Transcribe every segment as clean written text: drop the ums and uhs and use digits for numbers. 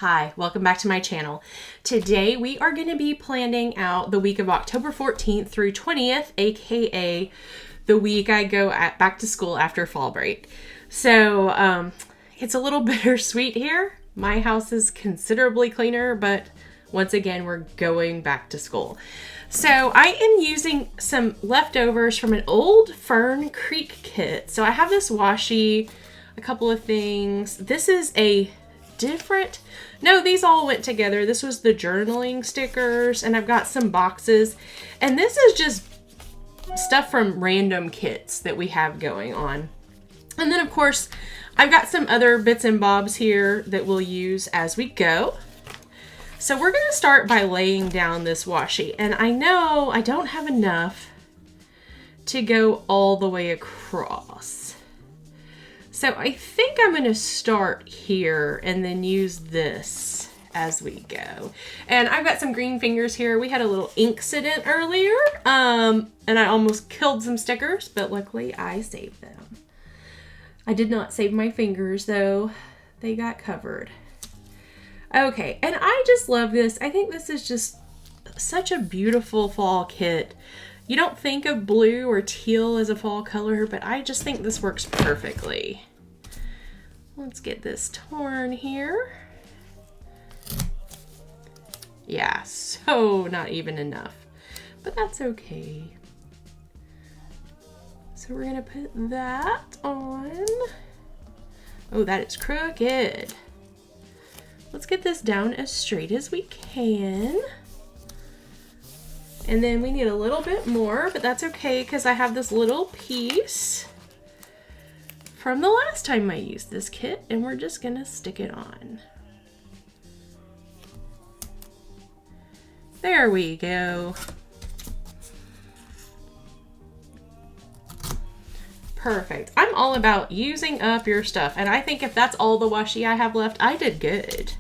Hi, welcome back to my channel. Today we are going to be planning out the week of October 14th through 20th, aka the week I go back to school after fall break. So it's a little bittersweet here. My house is considerably cleaner, but once again we're going back to school. So I am using some leftovers from an old Fern Creek kit. So I have this washi, a couple of things. This is a different, no, these all went together. This was the journaling stickers, and I've got some boxes, and this is just stuff from random kits that we have going on. And then of course I've got some other bits and bobs here that we'll use as we go. So we're going to start by laying down this washi, and I know I don't have enough to go all the way across. So I think I'm going to start here and then use this as we go. And I've got some green fingers here. We had a little incident earlier, and I almost killed some stickers, but luckily I saved them. I did not save my fingers though. They got covered. Okay, and I just love this. I think this is just such a beautiful fall kit. You don't think of blue or teal as a fall color, but I just think this works perfectly. Let's get this torn here. Yeah, so not even enough, but that's okay. So we're gonna put that on. Oh, that is crooked. Let's get this down as straight as we can. And then we need a little bit more, but that's okay because I have this little piece from the last time I used this kit, and we're just gonna stick it on. There we go. Perfect. I'm all about using up your stuff, and I think if that's all the washi I have left, I did good.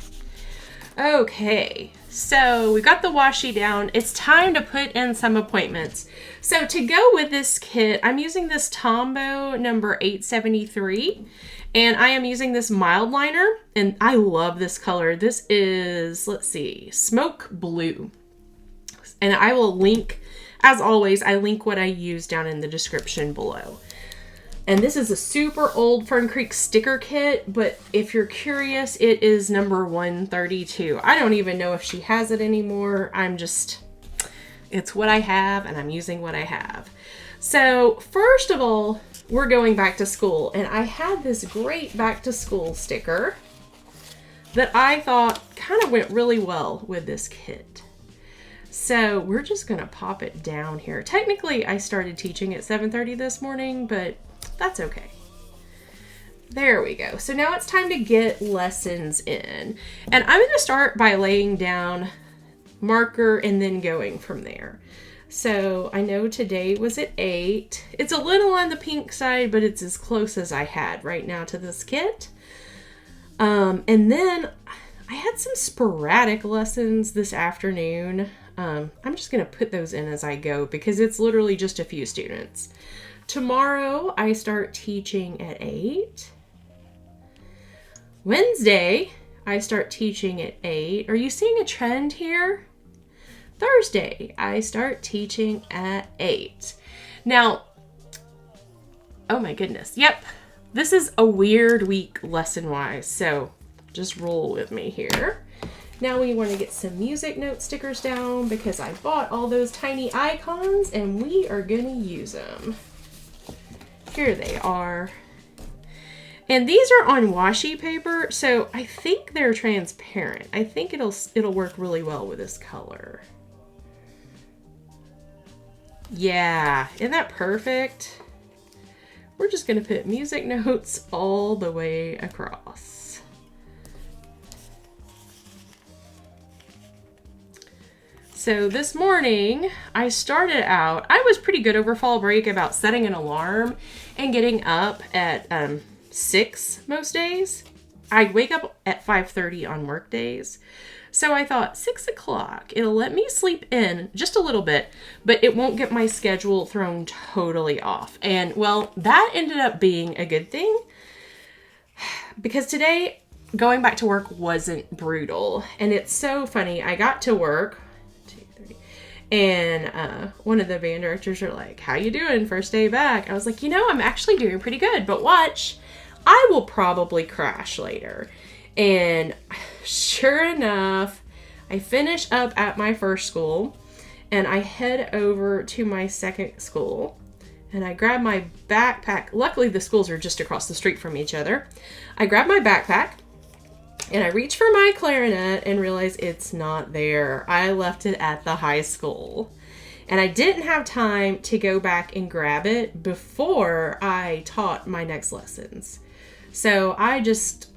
Okay, so we got the washi down. It's time to put in some appointments. So to go with this kit, I'm using this Tombow number 873, and I am using this mild liner, and I love this color. This is, let's see, smoke blue. And I will link, as always, I link what I use down in the description below. And this is a super old Fern Creek sticker kit, but if you're curious, it is number 132. I don't even know if she has it anymore. It's what I have, and I'm using what I have. So first of all, we're going back to school, and I had this great back to school sticker that I thought kind of went really well with this kit. So we're just gonna pop it down here. Technically, I started teaching at 7:30 this morning, but that's okay. There we go. So now it's time to get lessons in. And I'm going to start by laying down marker and then going from there. So I know today was at 8. It's a little on the pink side, but it's as close as I had right now to this kit. And then I had some sporadic lessons this afternoon. I'm just going to put those in as I go because it's literally just a few students. Tomorrow, I start teaching at 8. Wednesday, I start teaching at 8. Are you seeing a trend here? Thursday, I start teaching at 8. Now, oh my goodness. Yep, this is a weird week lesson-wise, so just roll with me here. Now we want to get some music note stickers down because I bought all those tiny icons and we are going to use them. Here they are. And these are on washi paper, so I think they're transparent. I think it'll work really well with this color. Yeah, isn't that perfect? We're just gonna put music notes all the way across. So this morning, I started out, I was pretty good over fall break about setting an alarm and getting up at 6 most days. I wake up at 5:30 on work days. So I thought 6 o'clock, it'll let me sleep in just a little bit, but it won't get my schedule thrown totally off. And well, that ended up being a good thing because today going back to work wasn't brutal. And it's so funny. I got to work, 2:30, and one of the band directors are like, how you doing first day back? I was like, I'm actually doing pretty good, but watch, I will probably crash later. And sure enough, I finish up at my first school and I head over to my second school and I grab my backpack. Luckily, the schools are just across the street from each other. I grab my backpack and I reach for my clarinet and realize it's not there. I left it at the high school. And I didn't have time to go back and grab it before I taught my next lessons. So I just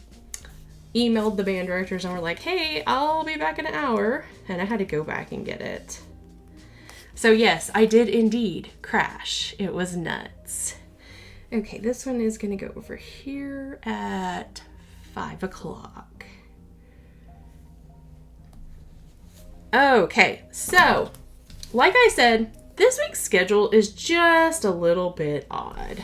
emailed the band directors and were like, hey, I'll be back in an hour. And I had to go back and get it. So yes, I did indeed crash. It was nuts. Okay, this one is going to go over here at 5 o'clock. Okay, so like I said, this week's schedule is just a little bit odd.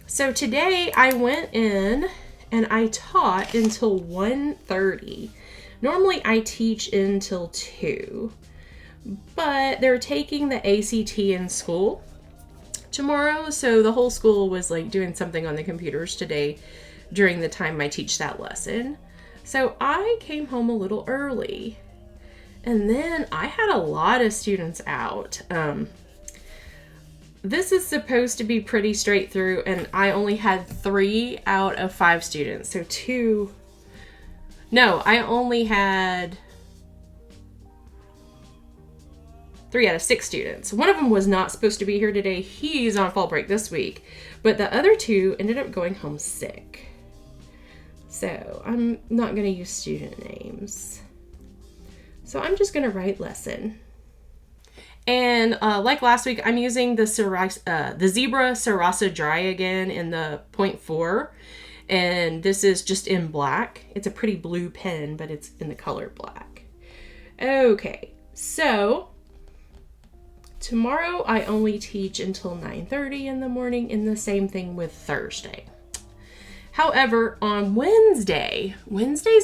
So today I went in and I taught until 1:30. Normally I teach until 2, but they're taking the ACT in school tomorrow, so the whole school was like doing something on the computers today during the time I teach that lesson. So I came home a little early, and then I had a lot of students out. This is supposed to be pretty straight through, and I only had 3 out of 5 students. So I only had 3 out of 6 students. One of them was not supposed to be here today. He's on fall break this week. But the other 2 ended up going home sick. So I'm not going to use student names. So I'm just going to write lesson. And like last week, I'm using the Zebra Sarasa Dry again in the 0.4. And this is just in black. It's a pretty blue pen, but it's in the color black. Okay, so tomorrow I only teach until 9:30 in the morning, and the same thing with Thursday. However, on Wednesday's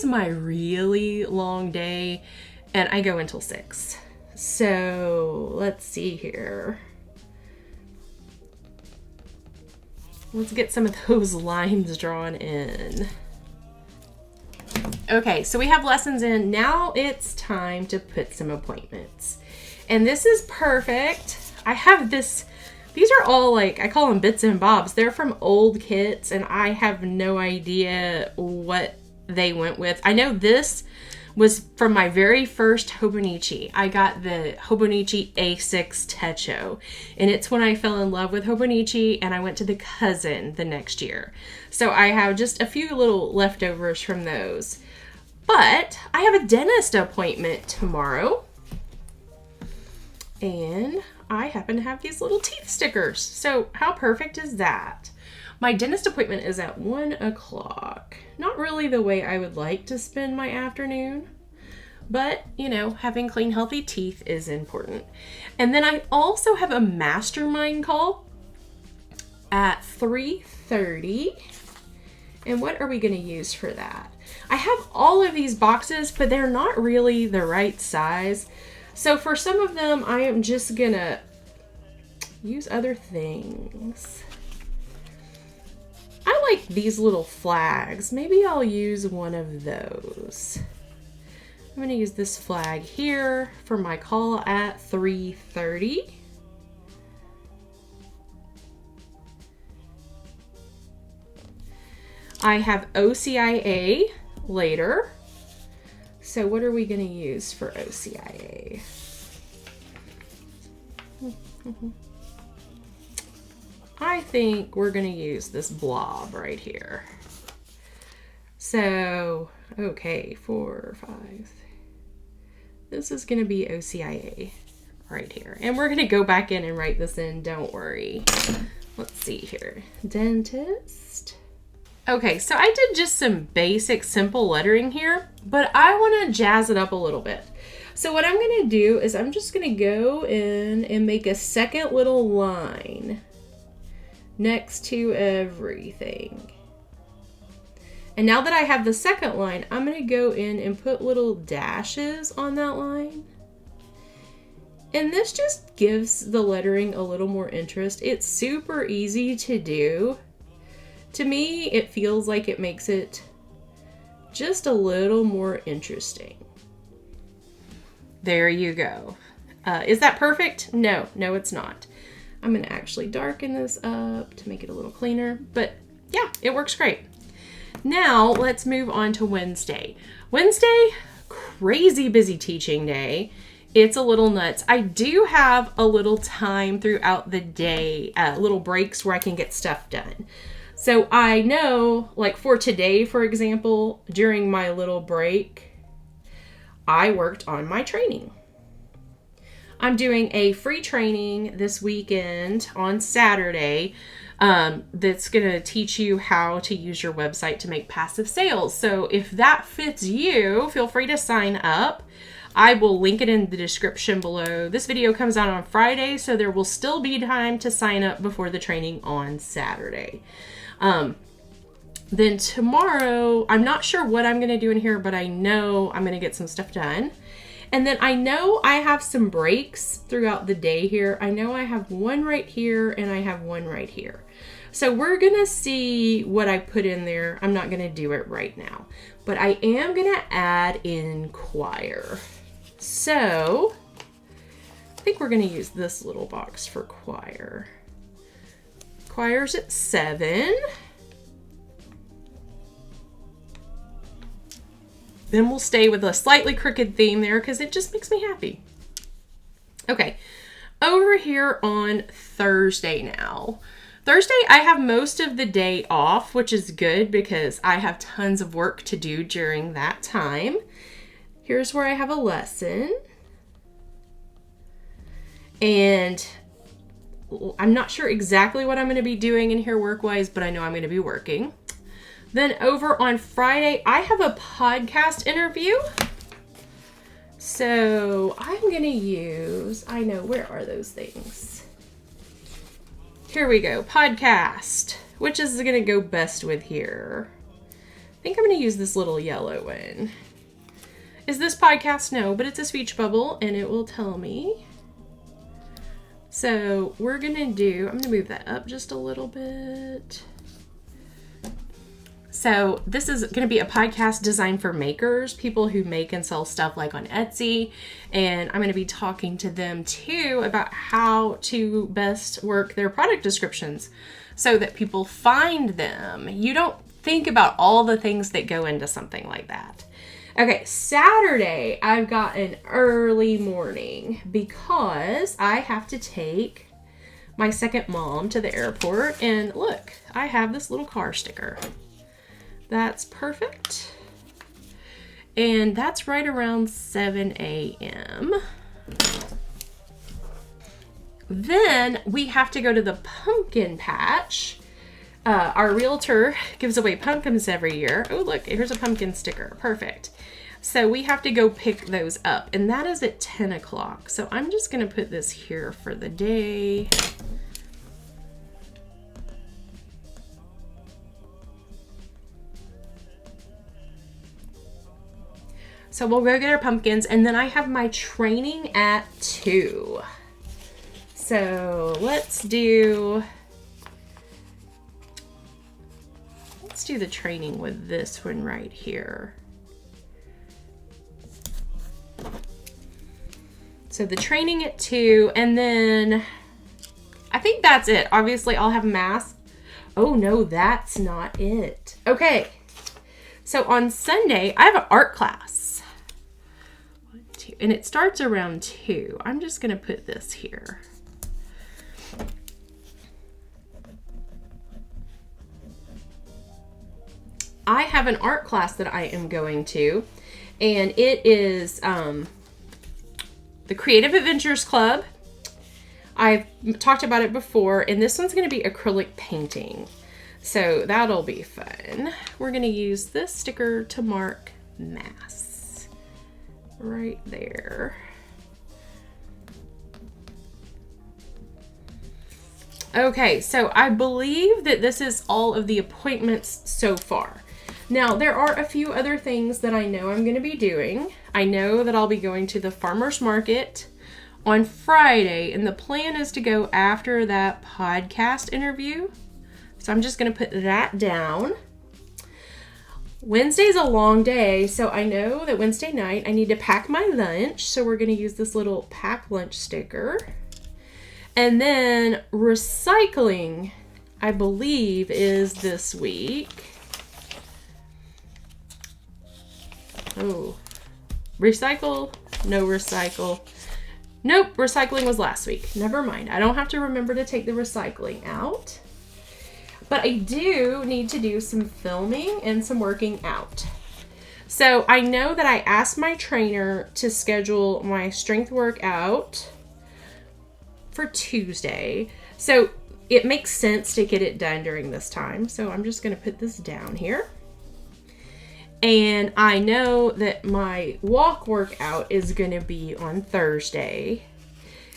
my really long day, and I go until 6. So let's see here. Let's get some of those lines drawn in. Okay, so we have lessons in. Now it's time to put some appointments. And this is perfect. I have this, these are all like, I call them bits and bobs. They're from old kits, and I have no idea what they went with. I know this was from my very first Hobonichi. I got the Hobonichi A6 Techo, and it's when I fell in love with Hobonichi, and I went to the Cousin the next year. So I have just a few little leftovers from those. But I have a dentist appointment tomorrow, and I happen to have these little teeth stickers. So how perfect is that? My dentist appointment is at 1 o'clock. Not really the way I would like to spend my afternoon, but having clean, healthy teeth is important. And then I also have a mastermind call at 3:30. And what are we going to use for that? I have all of these boxes, but they're not really the right size. So for some of them, I am just going to use other things. I like these little flags. Maybe I'll use one of those. I'm going to use this flag here for my call at 3:30. I have OCIA later. So what are we going to use for OCIA? I think we're going to use this blob right here. So, okay, 4, 5. This is going to be OCIA right here. And we're going to go back in and write this in, don't worry. Let's see here. Dentist. Okay, so I did just some basic, simple lettering here, but I want to jazz it up a little bit. So what I'm going to do is I'm just going to go in and make a second little line next to everything. And now that I have the second line, I'm going to go in and put little dashes on that line. And this just gives the lettering a little more interest. It's super easy to do. To me, it feels like it makes it just a little more interesting. There you go. Is that perfect? No, it's not. I'm going to actually darken this up to make it a little cleaner. But yeah, it works great. Now let's move on to Wednesday. Wednesday, crazy busy teaching day. It's a little nuts. I do have a little time throughout the day, little breaks where I can get stuff done. So I know, like for today, for example, during my little break, I worked on my training. I'm doing a free training this weekend on Saturday that's going to teach you how to use your website to make passive sales. So if that fits you, feel free to sign up. I will link it in the description below. This video comes out on Friday, so there will still be time to sign up before the training on Saturday. Then tomorrow, I'm not sure what I'm going to do in here, but I know I'm going to get some stuff done. And then I know I have some breaks throughout the day here. I know I have one right here and I have one right here. So we're going to see what I put in there. I'm not going to do it right now, but I am going to add in choir. So I think we're going to use this little box for choir. Choir's at 7. Then we'll stay with a slightly crooked theme there because it just makes me happy. Okay, over here on Thursday now. Thursday, I have most of the day off, which is good because I have tons of work to do during that time. Here's where I have a lesson. And I'm not sure exactly what I'm going to be doing in here work-wise, but I know I'm going to be working. Then over on Friday, I have a podcast interview. So I'm going to use, I know, where are those things? Here we go, podcast. Which is going to go best with here? I think I'm going to use this little yellow one. Is this podcast? No, but it's a speech bubble and it will tell me. So we're going to do, I'm going to move that up just a little bit. So this is going to be a podcast designed for makers, people who make and sell stuff like on Etsy. And I'm going to be talking to them too about how to best work their product descriptions so that people find them. You don't think about all the things that go into something like that. Okay, Saturday, I've got an early morning because I have to take my second mom to the airport. And look, I have this little car sticker. That's perfect. And that's right around 7 a.m. Then we have to go to the pumpkin patch. Our realtor gives away pumpkins every year. Oh, look, here's a pumpkin sticker. Perfect. So we have to go pick those up, and that is at 10 o'clock. So I'm just going to put this here for the day. So we'll go get our pumpkins, and then I have my training at 2. So let's do the training with this one right here. So the training at 2, and then I think that's it. Obviously I'll have math. Oh no, that's not it. Okay. So on Sunday, I have an art class. And it starts around 2. I'm just going to put this here. I have an art class that I am going to, and it is the Creative Adventures Club. I've talked about it before, and this one's going to be acrylic painting. So that'll be fun. We're going to use this sticker to mark mass. Right there. Okay, so I believe that this is all of the appointments so far. Now, there are a few other things that I know I'm going to be doing. I know that I'll be going to the farmer's market on Friday, and the plan is to go after that podcast interview. So I'm just going to put that down. Wednesday's a long day, so I know that Wednesday night I need to pack my lunch. So we're going to use this little pack lunch sticker. And then recycling, I believe, is this week. Oh, recycle, no recycle. Nope, recycling was last week. Never mind. I don't have to remember to take the recycling out. But I do need to do some filming and some working out. So I know that I asked my trainer to schedule my strength workout for Tuesday. So it makes sense to get it done during this time. So I'm just going to put this down here. And I know that my walk workout is going to be on Thursday.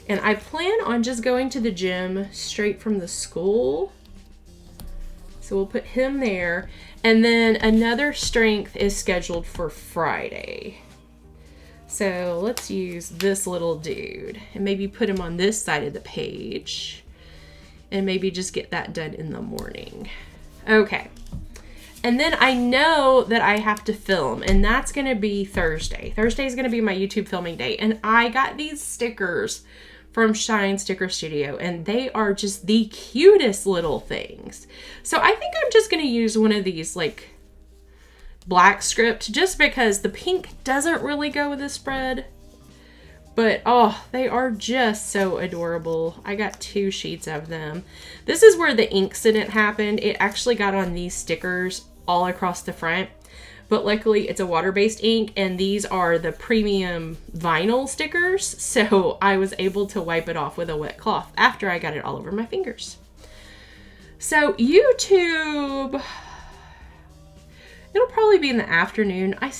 And I plan on just going to the gym straight from the school. So we'll put him there. And then another strength is scheduled for Friday. So let's use this little dude and maybe put him on this side of the page. And maybe just get that done in the morning. Okay. And then I know that I have to film, and that's going to be Thursday. Thursday is going to be my YouTube filming day. And I got these stickers from Shine Sticker Studio, and they are just the cutest little things. So I think I'm just going to use one of these like black script just because the pink doesn't really go with the spread. But oh, they are just so adorable. I got 2 sheets of them. This is where the incident happened. It actually got on these stickers all across the front. But luckily it's a water-based ink, and these are the premium vinyl stickers. So I was able to wipe it off with a wet cloth after I got it all over my fingers. So YouTube, it'll probably be in the afternoon. I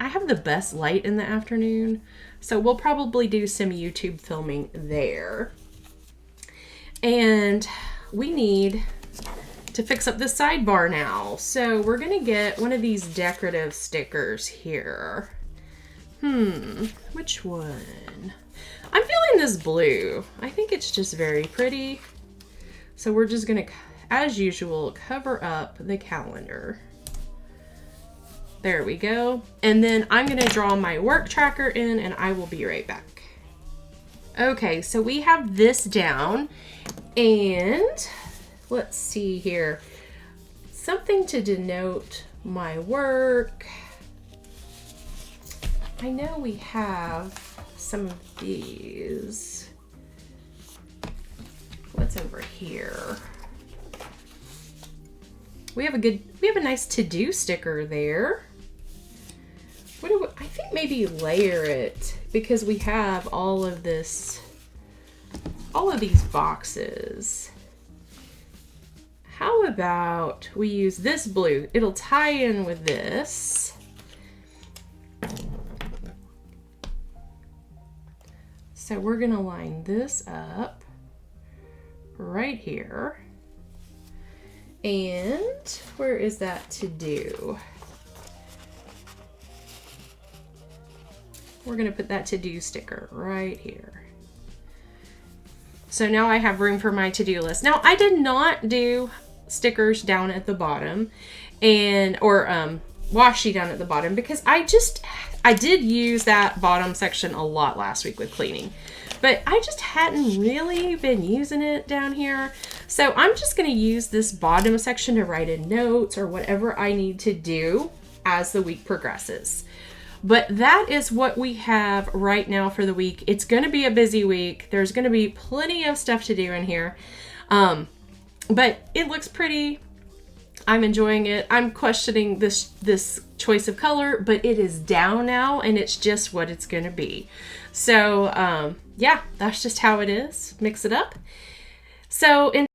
have the best light in the afternoon. So we'll probably do some YouTube filming there. And we need to fix up the sidebar now. So we're gonna get one of these decorative stickers here. Which one? I'm feeling this blue. I think it's just very pretty. So we're just gonna, as usual, cover up the calendar. There we go. And then I'm gonna draw my work tracker in, and I will be right back. Okay, so we have this down, and let's see here. Something to denote my work. I know we have some of these. What's over here? We have a nice to-do sticker there. I think maybe layer it because we have all of these boxes. How about we use this blue? It'll tie in with this. So we're gonna line this up right here. And where is that to do? We're gonna put that to-do sticker right here. So now I have room for my to-do list. Now I did not do stickers down at the bottom or washi down at the bottom because I did use that bottom section a lot last week with cleaning, but I just hadn't really been using it down here. So I'm just gonna use this bottom section to write in notes or whatever I need to do as the week progresses. But that is what we have right now for the week. It's going to be a busy week. There's going to be plenty of stuff to do in here. But it looks pretty. I'm enjoying it. I'm questioning this choice of color, but it is down now and it's just what it's going to be. So yeah, that's just how it is. Mix it up. So in